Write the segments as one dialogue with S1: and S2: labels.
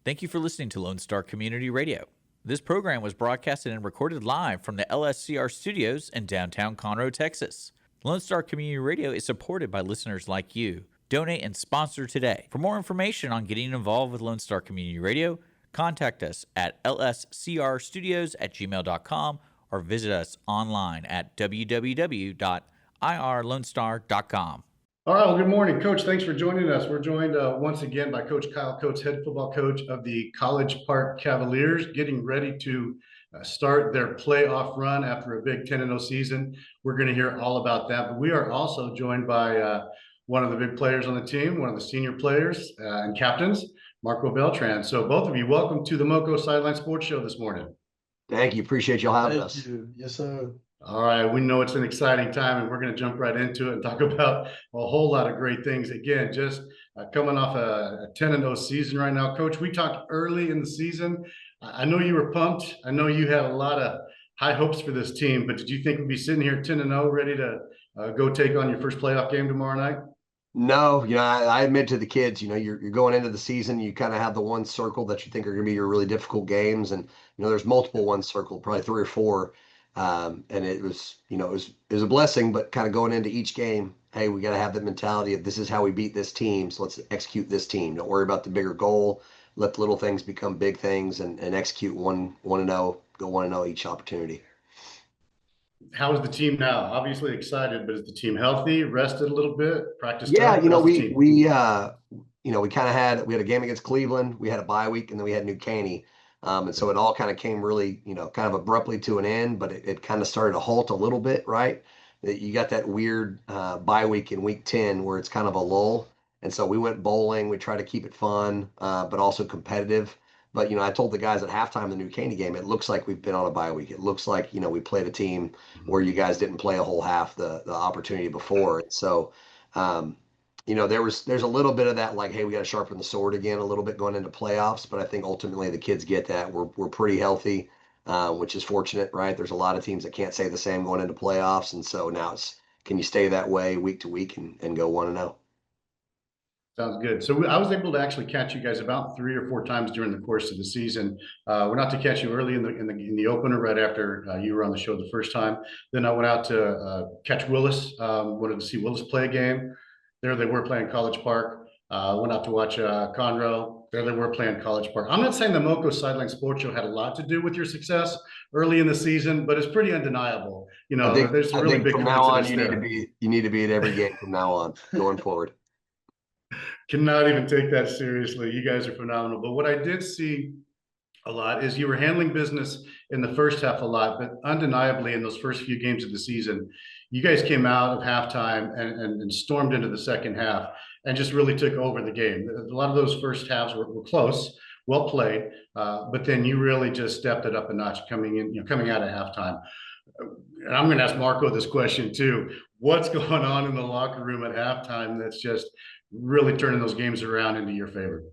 S1: Thank you for listening to Lone Star Community Radio. This program was broadcasted and recorded live from the LSCR studios in downtown Conroe, Texas. Lone Star Community Radio is supported by listeners like you. Donate and sponsor today. For more information on getting involved with Lone Star Community Radio, contact us at lscrstudios@gmail.com or visit us online at www.irlonestar.com.
S2: All right, well, good morning, Coach. Thanks for joining us. We're joined once again by Coach Kyle Coates, head football coach of the College Park Cavaliers, getting ready to start their playoff run after a Big 10-0 season. We're going to hear all about that, but we are also joined by one of the big players on the team, one of the senior players and captains, Marco Beltran. So both of you, welcome to the MoCo Sideline Sports Show this morning.
S3: Thank you. Appreciate y'all having us.
S4: Thank you. Yes, sir.
S2: All right, we know it's an exciting time, and we're going to jump right into it and talk about a whole lot of great things. Again, just coming off a 10-0 season right now. Coach, we talked early in the season. I know you were pumped. I know you had a lot of high hopes for this team, but did you think we'd be sitting here 10-0 ready to go take on your first playoff game tomorrow night?
S3: No, I admit to the kids, you're going into the season, you kind of have the one circle that you think are going to be your really difficult games. And, there's multiple one circle, probably 3 or 4. And it was, it was a blessing, but kind of going into each game, hey, we got to have the mentality of this is how we beat this team. So let's execute this team. Don't worry about the bigger goal. Let the little things become big things and execute 1-0, go 1-0 each opportunity.
S2: How is the team now? Obviously excited, but is the team healthy, rested a little bit, practiced?
S3: Yeah, we kind of had a game against Cleveland. We had a bye week, and then we had New Caney. And so it all kind of came really, kind of abruptly to an end, but it kind of started to halt a little bit, right? You got that weird bye week in week 10 where it's kind of a lull. And so we went bowling. We tried to keep it fun, but also competitive. But, I told the guys at halftime of the New Caney game, it looks like we've been on a bye week. It looks like, we played a team where you guys didn't play a whole half the opportunity before. And so, there's a little bit of that, like, hey, we got to sharpen the sword again a little bit going into playoffs. But I think ultimately the kids get that. We're pretty healthy, which is fortunate, right? There's a lot of teams that can't say the same going into playoffs. And so now it's, can you stay that way week to week and go 1-0?
S2: Sounds good. So I was able to actually catch you guys about 3 or 4 times during the course of the season. We're not to catch you early in the opener right after you were on the show the first time. Then I went out to catch Willis. Wanted to see Willis play a game. There they were playing College Park. Went out to watch Conroe. There they were playing College Park. I'm not saying the MoCo Sideline Sports Show had a lot to do with your success early in the season, but it's pretty undeniable. There's a really big
S3: from now on you need to be at every game from now on going forward.
S2: Cannot even take that seriously. You guys are phenomenal. But what I did see a lot is you were handling business in the first half a lot, but undeniably in those first few games of the season, you guys came out of halftime and stormed into the second half and just really took over the game. A lot of those first halves were close, well played, but then you really just stepped it up a notch coming out of halftime. And I'm going to ask Marco this question too. What's going on in the locker room at halftime that's just really turning those games around into your favor?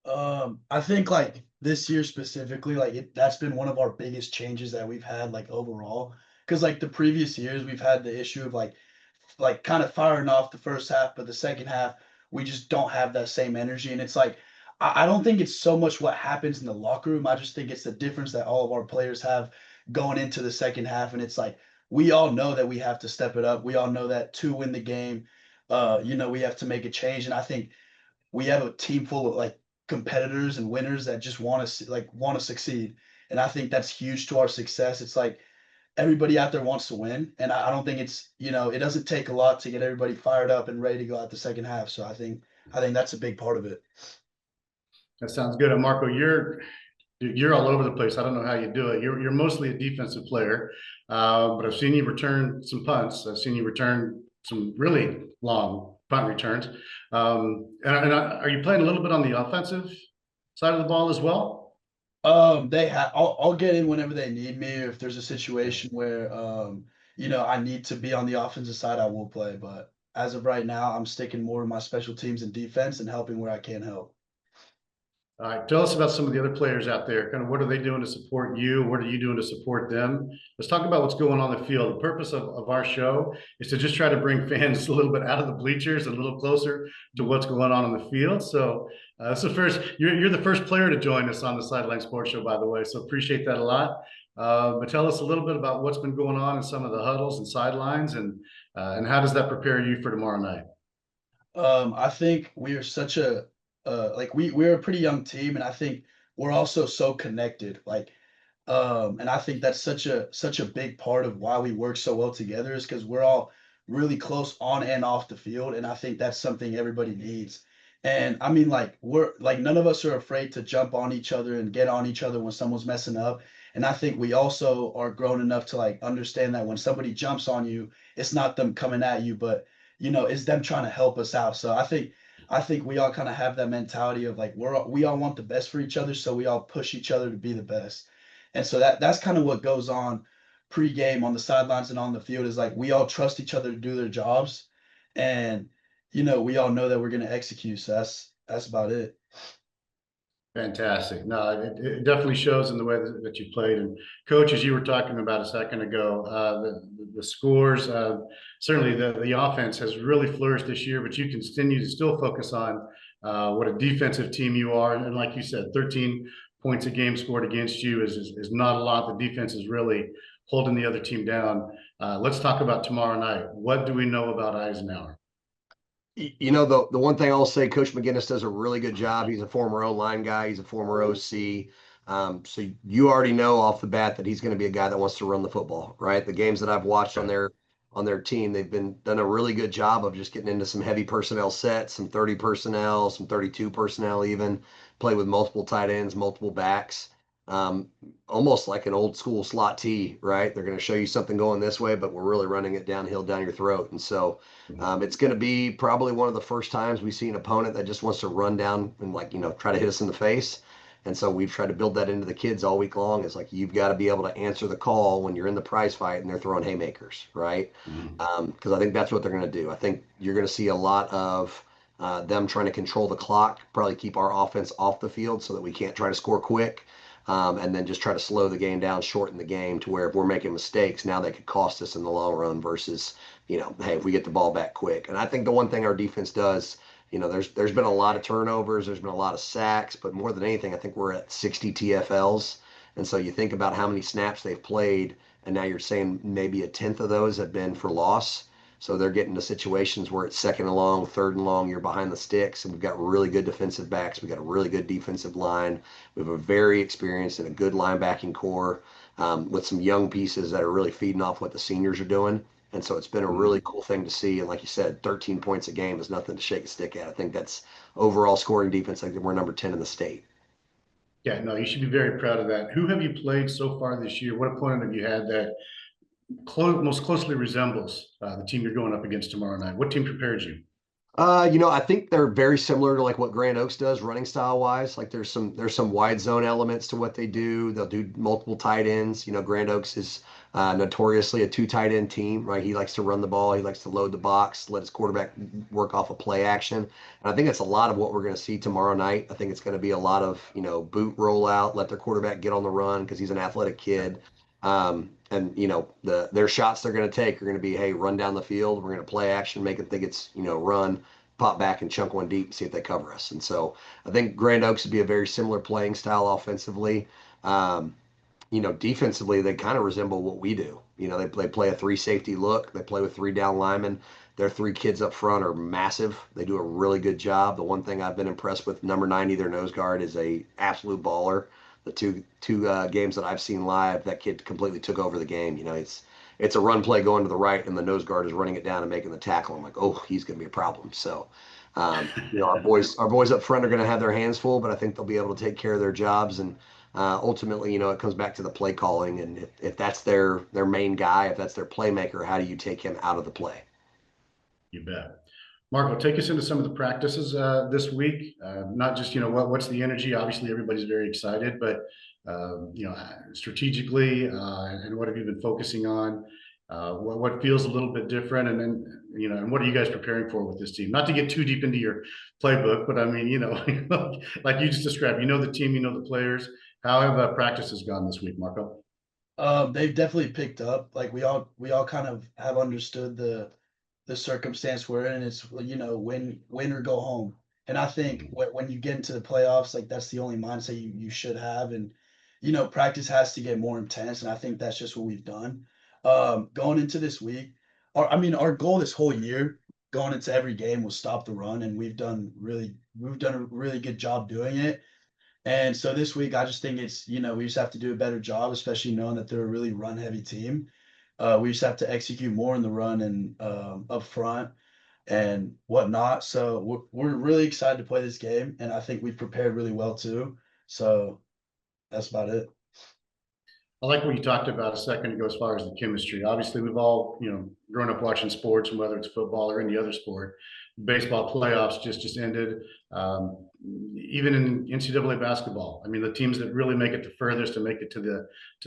S4: I think like this year specifically, that's been one of our biggest changes that we've had overall. Because the previous years we've had the issue of like kind of firing off the first half, but the second half we just don't have that same energy. And it's I don't think it's so much what happens in the locker room. I just think it's the difference that all of our players have going into the second half. And it's we all know that we have to step it up. We all know that to win the game, we have to make a change. And I think we have a team full of competitors and winners that just want to succeed. And I think that's huge to our success. It's everybody out there wants to win. And I don't think it's, it doesn't take a lot to get everybody fired up and ready to go out the second half. So I think that's a big part of it.
S2: That sounds good. And Marco, you're all over the place. I don't know how you do it. You're mostly a defensive player, but I've seen you return some punts. I've seen you return some really long punt returns. Are you playing a little bit on the offensive side of the ball as well?
S4: I'll get in whenever they need me. If there's a situation where I need to be on the offensive side, I will play. But as of right now, I'm sticking more to my special teams and defense and helping where I can help.
S2: All right, tell us about some of the other players out there. Kind of what are they doing to support you? What are you doing to support them? Let's talk about what's going on the field. The purpose of our show is to just try to bring fans a little bit out of the bleachers and a little closer to what's going on the field. So that's the first. You're the first player to join us on the Sideline Sports Show, by the way. So appreciate that a lot. But tell us a little bit about what's been going on in some of the huddles and sidelines, and how does that prepare you for tomorrow night?
S4: I think we are such a like we're a pretty young team, and I think we're also so connected. And I think that's such a big part of why we work so well together is because we're all really close on and off the field, and I think that's something everybody needs. And I mean, like we're like none of us are afraid to jump on each other and get on each other when someone's messing up. And I think we also are grown enough to like understand that when somebody jumps on you, it's not them coming at you, but it's them trying to help us out. So I think we all kind of have that mentality of like we all want the best for each other, so we all push each other to be the best. And so that's kind of what goes on pre-game on the sidelines and on the field is like we all trust each other to do their jobs, and we all know that we're going to execute. So that's about it.
S2: Fantastic. No, it definitely shows in the way that you played. And coach, as you were talking about a second ago, the scores, certainly the offense has really flourished this year, but you continue to still focus on what a defensive team you are. And like you said, 13 points a game scored against you is not a lot. The defense is really holding the other team down. Let's talk about tomorrow night. What do we know about Eisenhower?
S3: The one thing I'll say, Coach McGinnis does a really good job. He's a former O-line guy. He's a former OC. So you already know off the bat that he's going to be a guy that wants to run the football, right? The games that I've watched on their team, they've done a really good job of just getting into some heavy personnel sets, some 30 personnel, some 32 personnel even, play with multiple tight ends, multiple backs. Um, Almost like an old school slot T, right? They're going to show you something going this way, but we're really running it downhill down your throat. And so it's going to be probably one of the first times we see an opponent that just wants to run down and try to hit us in the face. And so we've tried to build that into the kids all week long. It's like you've got to be able to answer the call when you're in the prize fight and they're throwing haymakers, right? Because I think that's what they're going to do. I think you're going to see a lot of them trying to control the clock, probably keep our offense off the field so that we can't try to score quick. And then just try to slow the game down, shorten the game to where if we're making mistakes, now they could cost us in the long run versus, hey, if we get the ball back quick. And I think the one thing our defense does, there's been a lot of turnovers, there's been a lot of sacks, but more than anything, I think we're at 60 TFLs. And so you think about how many snaps they've played, and now you're saying maybe a tenth of those have been for loss. So they're getting to situations where it's second and long, third and long, you're behind the sticks, and we've got really good defensive backs. We've got a really good defensive line. We have a very experienced and a good linebacking core with some young pieces that are really feeding off what the seniors are doing. And so it's been a really cool thing to see. And like you said, 13 points a game is nothing to shake a stick at. I think that's overall scoring defense. Like we're number 10 in the state.
S2: Yeah, no, you should be very proud of that. Who have you played so far this year? What opponent have you had that most closely resembles the team you're going up against tomorrow night? What team prepared you?
S3: I think they're very similar to like what Grand Oaks does running style wise. Like there's some wide zone elements to what they do. They'll do multiple tight ends. Grand Oaks is notoriously a two tight end team, right? He likes to run the ball. He likes to load the box, let his quarterback work off of play action. And I think that's a lot of what we're going to see tomorrow night. I think it's going to be a lot of, boot rollout, let their quarterback get on the run because he's an athletic kid. And their shots they're going to take are going to be, hey, run down the field. We're going to play action, make it think it's run, pop back and chunk one deep and see if they cover us. And so I think Grand Oaks would be a very similar playing style offensively. Defensively they kind of resemble what we do. They play a three safety look. They play with three down linemen. Their three kids up front are massive. They do a really good job. The one thing I've been impressed with, number 90, their nose guard, is a absolute baller. The two games that I've seen live, that kid completely took over the game. It's a run play going to the right, and the nose guard is running it down and making the tackle. I'm like, oh, he's going to be a problem. So, our boys up front are going to have their hands full, but I think they'll be able to take care of their jobs. And ultimately, it comes back to the play calling, and if that's their main guy, if that's their playmaker, how do you take him out of the play?
S2: You bet. Marco, take us into some of the practices this week. Not just what's the energy. Obviously, everybody's very excited, but strategically, and what have you been focusing on? What feels a little bit different, and then and what are you guys preparing for with this team? Not to get too deep into your playbook, but I mean, like you just described, you know the team, you know the players. How have practices gone this week, Marco?
S4: They've definitely picked up. Like we all kind of have understood the circumstance we're in. It's win or go home. And I think
S2: Mhm.
S4: when you get into the playoffs, like that's the only mindset you should have. And practice has to get more intense. And I think that's just what we've done. Going into this week, our goal this whole year, going into every game, was stop the run, and we've done a really good job doing it. And so this week, I just think we just have to do a better job, especially knowing that they're a really run heavy team. We just have to execute more in the run and up front and whatnot. So we're really excited to play this game, and I think we've prepared really well too. So that's about it.
S2: I like what you talked about a second ago as far as the chemistry. Obviously, we've all, grown up watching sports, and whether it's football or any other sport. Baseball playoffs just ended. Even in NCAA basketball, I mean, the teams that really make it the furthest and make it to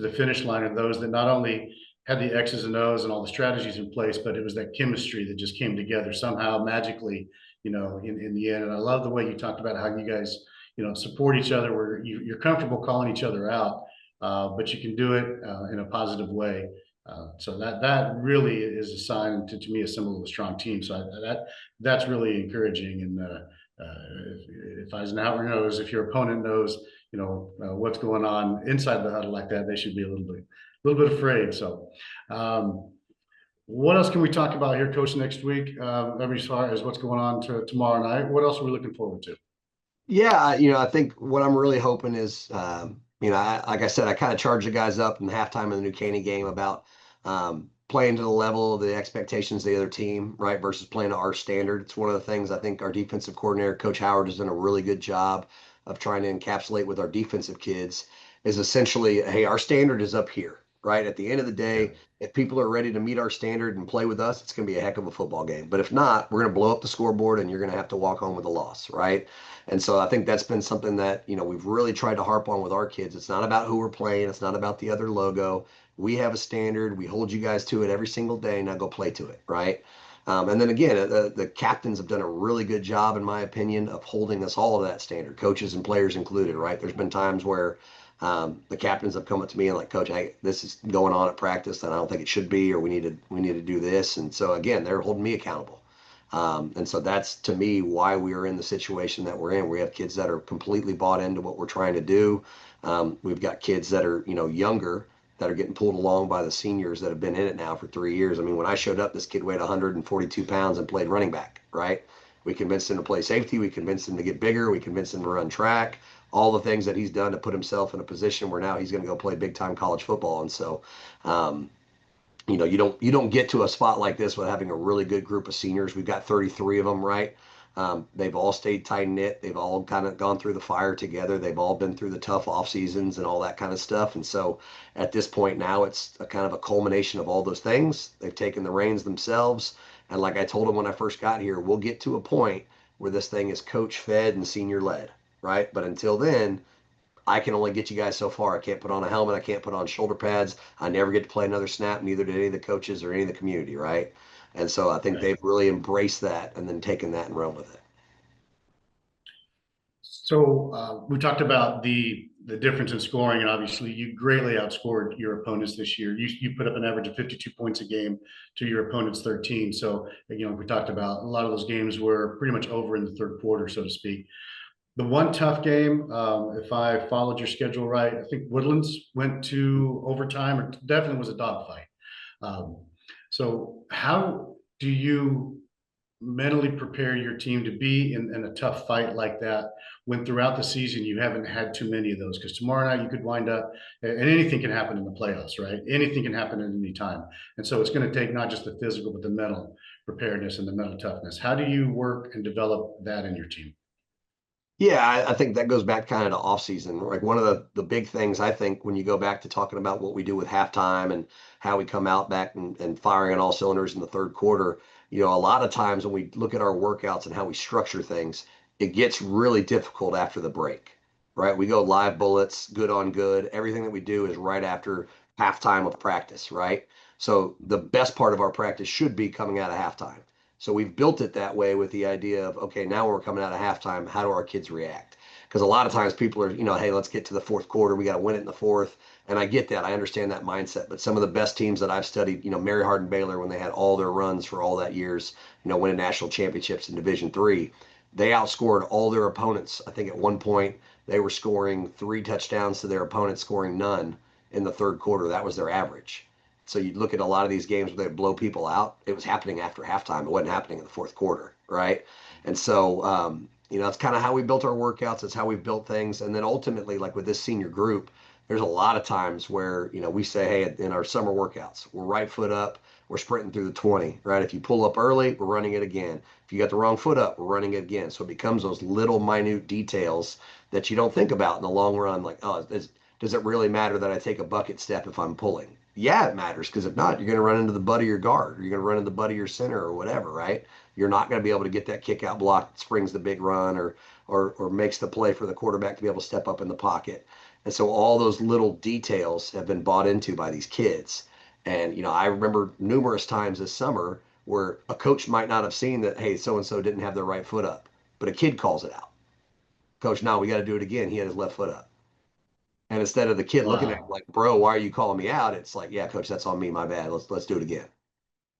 S2: the finish line are those that not only had the X's and O's and all the strategies in place, but it was that chemistry that just came together somehow magically, in the end. And I love the way you talked about how you guys, support each other, where you're comfortable calling each other out, but you can do it in a positive way. So that really is a sign to me, a symbol of a strong team. So that's really encouraging. And if Eisenhower knows, if your opponent knows, what's going on inside the huddle like that, they should be a little bit afraid. So. What else can we talk about here, Coach, next week? As far as what's going on tomorrow night, what else are we looking forward to?
S3: Yeah, I think what I'm really hoping is, like I said, I kind of charged the guys up in the halftime of the New Caney game about playing to the level of the expectations of the other team, right, versus playing to our standard. It's one of the things I think our defensive coordinator, Coach Howard, has done a really good job of trying to encapsulate with our defensive kids is essentially, hey, our standard is up here, right? At the end of the
S2: Yeah.
S3: day, if people are ready to meet our standard and play with us, it's going to be a heck of a football game. But if not, we're going to blow up the scoreboard and you're going to have to walk home with a loss, right? And so I think that's been something that, we've really tried to harp on with our kids. It's not about who we're playing. It's not about the other logo. We have a standard. We hold you guys to it every single day. Now go play to it, right? And then again, the captains have done a really good job, in my opinion, of holding us all to that standard, coaches and players included, right? There's been times where the captains have come up to me and like, Coach, hey, this is going on at practice, and I don't think it should be, or we need to do this. And so again, they're holding me accountable. And so that's to me why we are in the situation that we're in. We have kids that are completely bought into what we're trying to do. We've got kids that are, younger that are getting pulled along by the seniors that have been in it now for 3 years. I mean, when I showed up, this kid weighed 142 pounds and played running back, right? We convinced him to play safety. We convinced him to get bigger. We convinced him to run track, all the things that he's done to put himself in a position where now he's going to go play big time college football. And so, um, you don't get to a spot like this without having a really good group of seniors. We've got 33 of them, right? They've all stayed tight knit. They've all kind of gone through the fire together. They've all been through the tough off seasons and all that kind of stuff. And so at this point now, it's a kind of a culmination of all those things. They've taken the reins themselves. And like I told them when I first got here, we'll get to a point where this thing is coach fed and senior led, right? But until then, I can only get you guys so far. I can't put on a helmet. I can't put on shoulder pads. I never get to play another snap. Neither did any of the coaches or any of the community, right? And so I think
S2: Right.
S3: they've really embraced that and then taken that and run with it.
S2: So we talked about the difference in scoring, and obviously you greatly outscored your opponents this year. You put up an average of 52 points a game to your opponent's 13. So we talked about a lot of those games were pretty much over in the third quarter, so to speak. The one tough game, if I followed your schedule right, I think Woodlands went to overtime, or definitely was a dogfight. Um, so how do you mentally prepare your team to be in a tough fight like that when throughout the season you haven't had too many of those? Because tomorrow night you could wind up, and anything can happen in the playoffs, right? Anything can happen at any time. And so it's going to take not just the physical, but the mental preparedness and the mental toughness. How do you work and develop that in your team?
S3: Yeah, I think that goes back kind of to off season. Like one of the big things I think when you go back to talking about what we do with halftime and how we come out back and firing on all cylinders in the third quarter, a lot of times when we look at our workouts and how we structure things, it gets really difficult after the break, right? We go live bullets, good on good. Everything that we do is right after halftime of practice, right? So the best part of our practice should be coming out of halftime. So we've built it that way with the idea of, okay, now we're coming out of halftime, how do our kids react? Because a lot of times people are, hey, let's get to the fourth quarter. We got to win it in the fourth. And I get that. I understand that mindset. But some of the best teams that I've studied, Mary Hardin Baylor, when they had all their runs for all that years, winning national championships in Division III, they outscored all their opponents. I think at one point they were scoring 3 touchdowns to their opponent, scoring none in the third quarter. That was their average. So you'd look at a lot of these games where they blow people out. It was happening after halftime. It wasn't happening in the fourth quarter, right? And so, that's kind of how we built our workouts. That's how we've built things. And then ultimately, like with this senior group, there's a lot of times where, we say, hey, in our summer workouts, we're right foot up, we're sprinting through the 20, right? If you pull up early, we're running it again. If you got the wrong foot up, we're running it again. So it becomes those little minute details that you don't think about in the long run. Like, oh, does it really matter that I take a bucket step if I'm pulling? Yeah, it matters, because if not, you're going to run into the butt of your guard, or you're going to run into the butt of your center, or whatever, right? You're not going to be able to get that kick out block that springs the big run, or makes the play for the quarterback to be able to step up in the pocket. And so all those little details have been bought into by these kids. And I remember numerous times this summer where a coach might not have seen that, hey, so and so didn't have their right foot up, but a kid calls it out. Coach, no, we got to do it again. He had his left foot up. And instead of the kid looking at him
S2: Wow.
S3: like, bro, why are you calling me out? It's like, yeah, coach, that's on me. My bad. Let's do it again.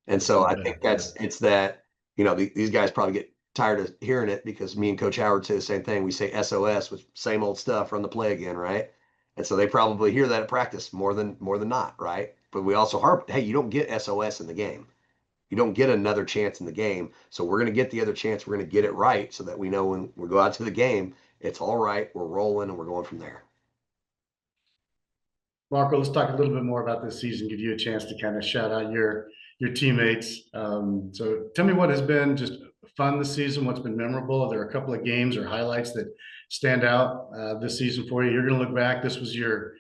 S3: And
S2: That's
S3: so
S2: so
S3: I
S2: bad.
S3: think
S2: Yeah.
S3: it's that, these guys probably get tired of hearing it, because me and Coach Howard say the same thing. We say SOS, with same old stuff, run the play again, right? And so they probably hear that at practice more than not, right? But we also harp, hey, you don't get SOS in the game. You don't get another chance in the game. So we're going to get the other chance. We're going to get it right, so that we know when we go out to the game, it's all right. We're rolling and we're going from there.
S2: Marco, let's talk a little bit more about this season. Give you a chance to kind of shout out your teammates. So tell me what has been just fun this season. What's been memorable? Are there a couple of games or highlights that stand out this season for you? You're going to look back. This was your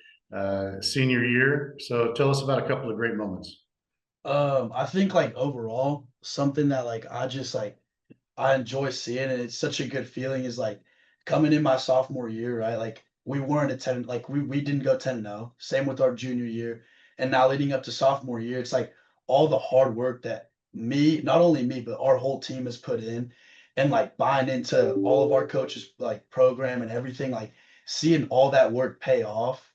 S2: senior year, so tell us about a couple of great moments.
S4: I think like overall, something that like I enjoy seeing, and it's such a good feeling, is like coming in my sophomore year, right? Like we weren't a 10, like we didn't go 10-0. Same with our junior year. And now leading up to sophomore year, it's like all the hard work that not only me, but our whole team has put in, and like buying into all of our coaches like program and everything, like seeing all that work pay off,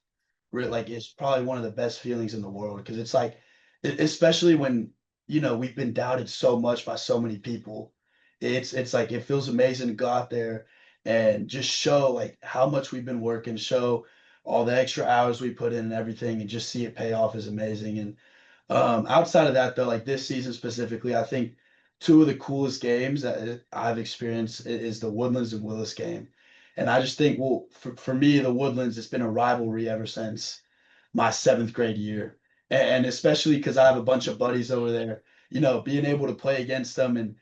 S4: like is probably one of the best feelings in the world. Cause it's like, especially when, we've been doubted so much by so many people. It's like it feels amazing to go out there and just show like how much we've been working, show all the extra hours we put in and everything, and just see it pay off is amazing. And outside of that though, like this season specifically, I think two of the coolest games that I've experienced is the Woodlands and Willis game. And I just think, well, for me, the Woodlands, it's been a rivalry ever since my seventh grade year. And especially because I have a bunch of buddies over there, being able to play against them and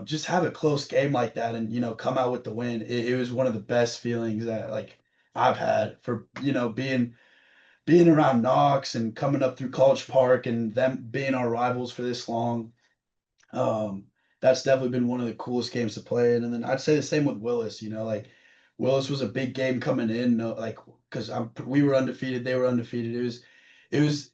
S4: just have a close game like that, and come out with the win. It was one of the best feelings that like I've had for being around Knox and coming up through College Park and them being our rivals for this long. Um, that's definitely been one of the coolest games to play in. And then I'd say the same with Willis. Like Willis was a big game coming in, like because we were undefeated, they were undefeated. It was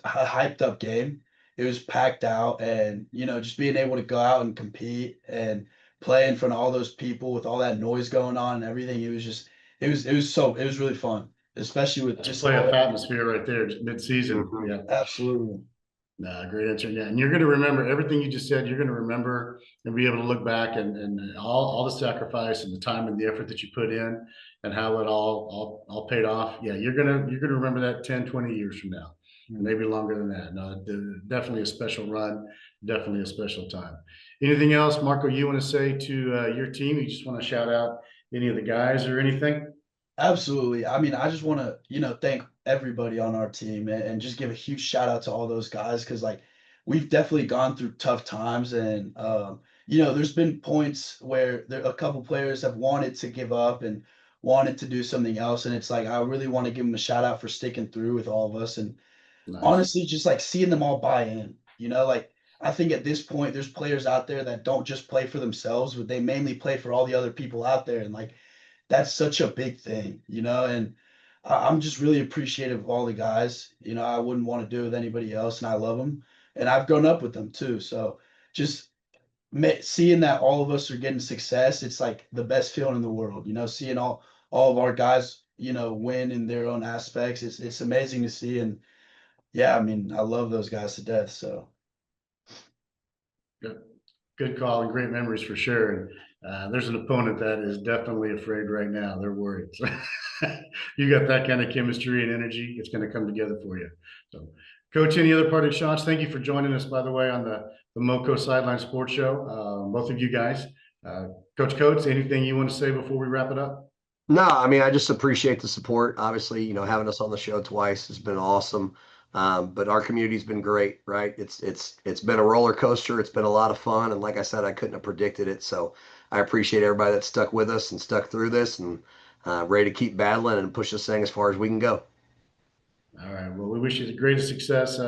S4: a hyped up game. It was packed out, and just being able to go out and compete and play in front of all those people with all that noise going on and everything. It was just it was really fun, especially with
S2: That's a
S4: just
S2: playoff
S4: all.
S2: atmosphere right there, just mid-season.
S3: Mhm.
S2: Yeah.
S4: Absolutely.
S2: Nah, great answer. Yeah, and you're going to remember everything you just said. You're going to remember and be able to look back and all the sacrifice and the time and the effort that you put in, and how it all paid off. Yeah, you're gonna remember that 10, 20 years from now, maybe longer than that. No, definitely a special run, definitely a special time. Anything else, Marco, you want to say to your team? You just want to shout out any of the guys or anything?
S4: Absolutely. I mean, I just want to, thank everybody on our team, and just give a huge shout out to all those guys, because like we've definitely gone through tough times, and there's been points where a couple players have wanted to give up and wanted to do something else, and it's like I really want to give them a shout out for sticking through with all of us, and
S2: Nice.
S4: honestly, just like seeing them all buy in. Like I think at this point, there's players out there that don't just play for themselves, but they mainly play for all the other people out there, and like that's such a big thing, and I'm just really appreciative of all the guys. I wouldn't want to do it with anybody else, and I love them, and I've grown up with them too. So just seeing that all of us are getting success, it's like the best feeling in the world. You know, seeing all of our guys, you know, win in their own aspects. It's amazing to see. And yeah, I mean, I love those guys to death. So
S2: Good call and great memories for sure. And there's an opponent that is definitely afraid right now. They're worried. So you got that kind of chemistry and energy. It's going to come together for you. So, Coach, any other parting shots? Thank you for joining us, by the way, on the MoCo Sideline Sports Show. Both of you guys. Coach Coates, anything you want to say before we wrap it up?
S3: No, I mean, I just appreciate the support. Obviously, you know, having us on the show twice has been awesome. But our community's been great, right? It's been a roller coaster. It's been a lot of fun, and like I said, I couldn't have predicted it. So I appreciate everybody that stuck with us and stuck through this, and ready to keep battling and push this thing as far as we can go.
S2: All right. Well, we wish you the greatest success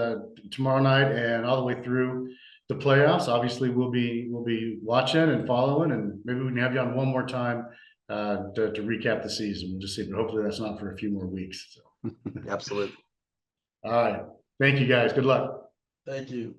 S2: tomorrow night and all the way through the playoffs. Obviously, we'll be watching and following, and maybe we can have you on one more time to recap the season. We'll just see, but hopefully that's not for a few more weeks. So.
S3: Absolutely.
S2: All right. Thank you, guys. Good luck.
S4: thank you.